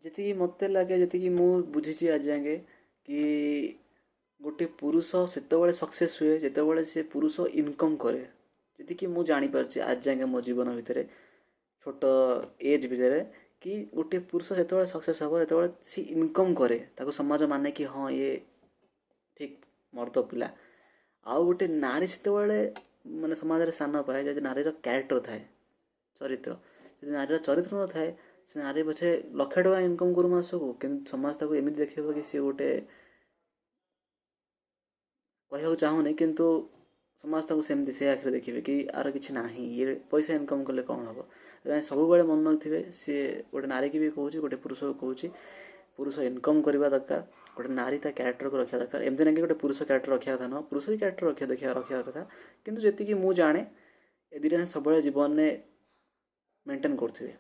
ଯେତିକି ମୋତେ ଲାଗେ, ଯେତିକି ମୁଁ ବୁଝିଛି ଆଜି ଯାକେ, କି ଗୋଟେ ପୁରୁଷ ସେତେବେଳେ ସକ୍ସେସ୍ ହୁଏ ଯେତେବେଳେ ସେ ପୁରୁଷ ଇନକମ୍ କରେ। ଯେତିକି ମୁଁ ଜାଣିପାରୁଛି ଆଜି ଯାକେ ମୋ ଜୀବନ ଭିତରେ, ଛୋଟ ଏଜ୍ ଭିତରେ, କି ଗୋଟେ ପୁରୁଷ ଯେତେବେଳେ ସକ୍ସେସ୍ ହେବ ଯେତେବେଳେ ସେ ଇନକମ୍ କରେ, ତାକୁ ସମାଜ ମାନେ କି ହଁ ଇଏ ଠିକ୍ ମର୍ଦ୍ଦ ପିଲା। ଆଉ ଗୋଟେ ନାରୀ ସେତେବେଳେ ମାନେ ସମାଜରେ ସ୍ଥାନ ପାଏ ଯଦି ନାରୀର କ୍ୟାରେକ୍ଟର ଥାଏ, ଚରିତ୍ର। ଯଦି ନାରୀର ଚରିତ୍ର ନଥାଏ, ସେ ନାରୀ ପଛେ ଲକ୍ଷେ ଟଙ୍କା ଇନକମ୍ କରୁ ମାସକୁ, କିନ୍ତୁ ସମାଜ ତାକୁ ଏମିତି ଦେଖିବ କି ସିଏ ଗୋଟେ, କହିବାକୁ ଚାହୁଁନି କିନ୍ତୁ ସମାଜ ତାକୁ ସେମିତି ସେ ଆଖିରେ ଦେଖିବେ କି ଆର କିଛି ନାହିଁ, ଇଏ ପଇସା ଇନକମ୍ କଲେ କ'ଣ ହେବ। ସେଥିପାଇଁ ସବୁବେଳେ ମନେ ରଖିଥିବେ, ସିଏ ଗୋଟେ ନାରୀକି ବି କହୁଛି, ଗୋଟେ ପୁରୁଷକୁ କହୁଛି, ପୁରୁଷ ଇନକମ୍ କରିବା ଦରକାର, ଗୋଟେ ନାରୀ ତା କ୍ୟାରେକ୍ଟରକୁ ରଖିବା ଦରକାର। ଏମିତି ନାହିଁ କି ଗୋଟେ ପୁରୁଷ କ୍ୟାରେକ୍ଟର ରଖିବା କଥା ନୁହଁ, ପୁରୁଷ ବି କ୍ୟାରେକ୍ଟର ରଖିବା କଥା, କିନ୍ତୁ ଯେତିକି ମୁଁ ଜାଣେ ଏ ଦୁଇଟା ସବୁବେଳେ ଜୀବନରେ ମେଣ୍ଟେନ୍ କରୁଥିବେ।